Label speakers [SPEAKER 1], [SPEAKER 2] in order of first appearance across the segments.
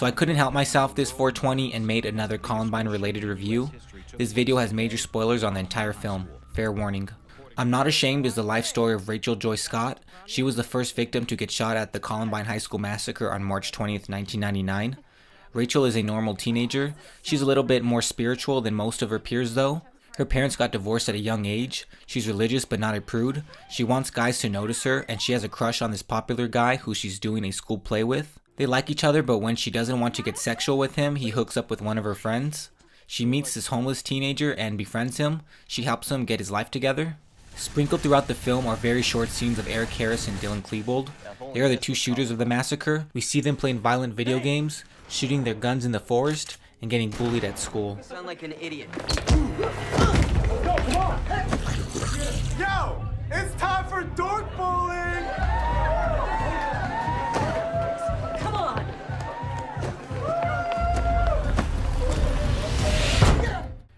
[SPEAKER 1] So I couldn't help myself this 420 and made another Columbine related review. This video has major spoilers on the entire film. Fair warning. I'm Not Ashamed is the life story of Rachel Joy Scott. She was the first victim to get shot at the Columbine High School massacre on March 20th, 1999. Rachel is a normal teenager. She's a little bit more spiritual than most of her peers though. Her parents got divorced at a young age. She's religious but not a prude. She wants guys to notice her, and she has a crush on this popular guy who she's doing a school play with. They like each other, but when she doesn't want to get sexual with him, he hooks up with one of her friends. She meets this homeless teenager and befriends him. She helps him get his life together. Sprinkled throughout the film are very short scenes of Eric Harris and Dylan Klebold. They are the two shooters of the massacre. We see them playing violent video games, shooting their guns in the forest, and getting bullied at school.
[SPEAKER 2] You sound like an idiot.
[SPEAKER 3] Yo, come on! Yo! It's time for dork bowling!
[SPEAKER 2] Come on!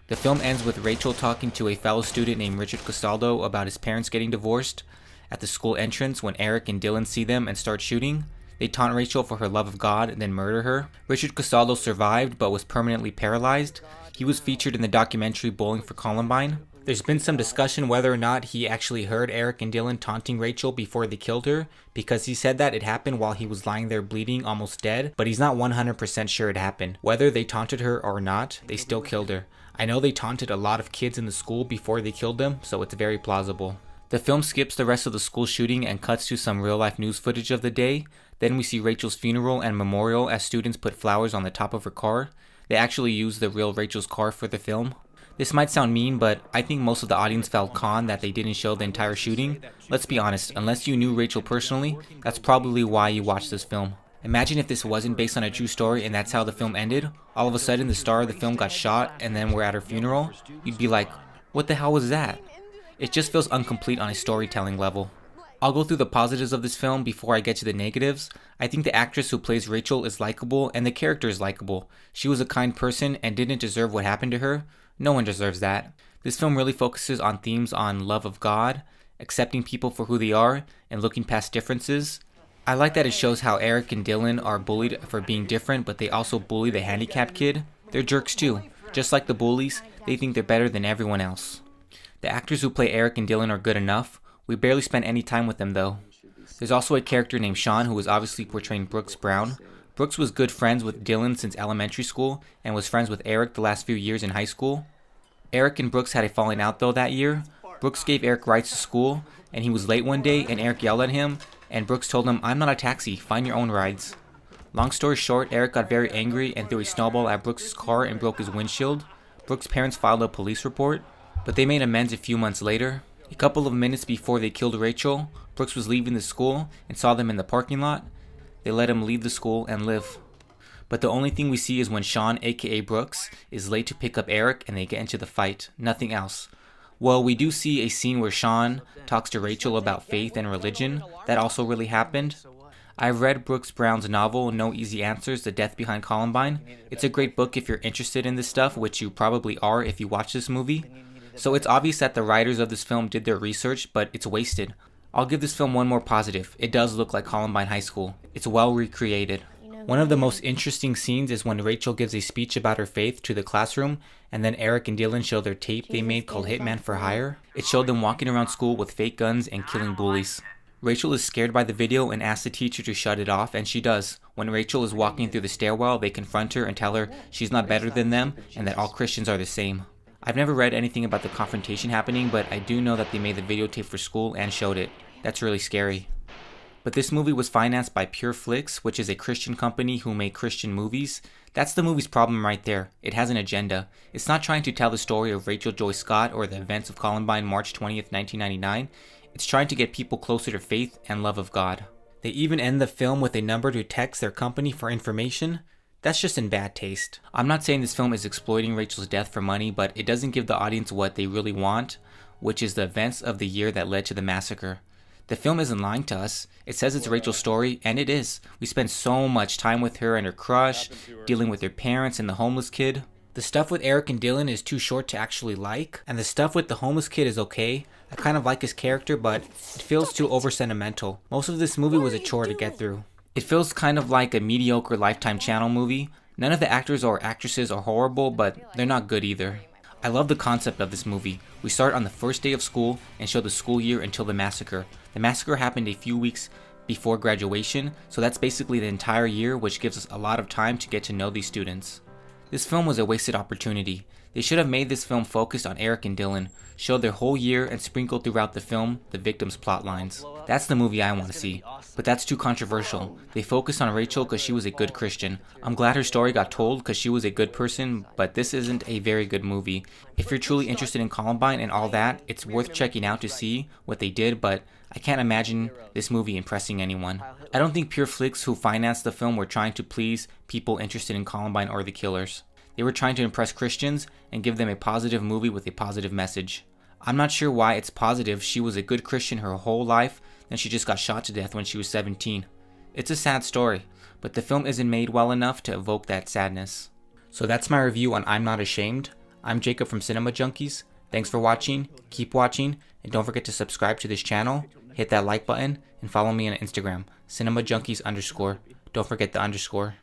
[SPEAKER 1] The film ends with Rachel talking to a fellow student named Richard Castaldo about his parents getting divorced. At the school entrance, when Eric and Dylan see them and start shooting, they taunt Rachel for her love of God and then murder her. Richard Castaldo survived but was permanently paralyzed. He was featured in the documentary Bowling for Columbine. There's been some discussion whether or not he actually heard Eric and Dylan taunting Rachel before they killed her, because he said that it happened while he was lying there bleeding, almost dead, but he's not 100% sure it happened. Whether they taunted her or not, they still killed her. I know they taunted a lot of kids in the school before they killed them, so it's very plausible. The film skips the rest of the school shooting and cuts to some real-life news footage of the day. Then we see Rachel's funeral and memorial as students put flowers on the top of her car. They actually used the real Rachel's car for the film. This might sound mean, but I think most of the audience felt conned that they didn't show the entire shooting. Let's be honest, unless you knew Rachel personally, that's probably why you watched this film. Imagine if this wasn't based on a true story and that's how the film ended. All of a sudden the star of the film got shot and then we're at her funeral. You'd be like, what the hell was that? It just feels incomplete on a storytelling level. I'll go through the positives of this film before I get to the negatives. I think the actress who plays Rachel is likable and the character is likable. She was a kind person and didn't deserve what happened to her. No one deserves that. This film really focuses on themes on love of God, accepting people for who they are, and looking past differences. I like that it shows how Eric and Dylan are bullied for being different, but they also bully the handicapped kid. They're jerks too. Just like the bullies, they think they're better than everyone else. The actors who play Eric and Dylan are good enough. We barely spend any time with them though. There's also a character named Sean who is obviously portraying Brooks Brown. Brooks was good friends with Dylan since elementary school and was friends with Eric the last few years in high school. Eric and Brooks had a falling out though that year. Brooks gave Eric rides to school and he was late one day and Eric yelled at him and Brooks told him, "I'm not a taxi, find your own rides." Long story short, Eric got very angry and threw a snowball at Brooks' car and broke his windshield. Brooks' parents filed a police report, but they made amends a few months later. A couple of minutes before they killed Rachel, Brooks was leaving the school and saw them in the parking lot. They let him leave the school and live. But the only thing we see is when Sean, aka Brooks, is late to pick up Eric and they get into the fight. Nothing else. Well, we do see a scene where Sean talks to Rachel about faith and religion. That also really happened. I've read Brooks Brown's novel, No Easy Answers, The Death Behind Columbine. It's a great book if you're interested in this stuff, which you probably are if you watch this movie. So it's obvious that the writers of this film did their research, but it's wasted. I'll give this film one more positive. It does look like Columbine High School. It's well recreated. One of the most interesting scenes is when Rachel gives a speech about her faith to the classroom, and then Eric and Dylan show their tape they made called Hitman for Hire. It showed them walking around school with fake guns and killing bullies. Rachel is scared by the video and asks the teacher to shut it off, and she does. When Rachel is walking through the stairwell, they confront her and tell her she's not better than them and that all Christians are the same. I've never read anything about the confrontation happening, but I do know that they made the videotape for school and showed it. That's really scary. But this movie was financed by Pure Flix, which is a Christian company who make Christian movies. That's the movie's problem right there. It has an agenda. It's not trying to tell the story of Rachel Joy Scott or the events of Columbine March 20th, 1999. It's trying to get people closer to faith and love of God. They even end the film with a number to text their company for information. That's just in bad taste. I'm not saying this film is exploiting Rachel's death for money, but it doesn't give the audience what they really want, which is the events of the year that led to the massacre. The film isn't lying to us. It says it's Rachel's story, and it is. We spend so much time with her and her crush, dealing with her parents and the homeless kid. The stuff with Eric and Dylan is too short to actually like, and the stuff with the homeless kid is okay. I kind of like his character, but it feels too over sentimental. Most of this movie was a chore to get through. It feels kind of like a mediocre Lifetime Channel movie. None of the actors or actresses are horrible, but they're not good either. I love the concept of this movie. We start on the first day of school and show the school year until the massacre. The massacre happened a few weeks before graduation, so that's basically the entire year, which gives us a lot of time to get to know these students. This film was a wasted opportunity. They should have made this film focused on Eric and Dylan, showed their whole year, and sprinkled throughout the film the victims' plot lines. That's the movie I want to see. But that's too controversial. They focused on Rachel because she was a good Christian. I'm glad her story got told because she was a good person, but this isn't a very good movie. If you're truly interested in Columbine and all that, it's worth checking out to see what they did, but I can't imagine this movie impressing anyone. I don't think Pure Flix who financed the film were trying to please people interested in Columbine or the killers. They were trying to impress Christians and give them a positive movie with a positive message. I'm not sure why it's positive. She was a good Christian her whole life, then she just got shot to death when she was 17. It's a sad story, but the film isn't made well enough to evoke that sadness. So that's my review on I'm Not Ashamed. I'm Jacob from Cinema Junkies. Thanks for watching, keep watching, and don't forget to subscribe to this channel, hit that like button, and follow me on Instagram, cinemajunkies_. Don't forget the underscore.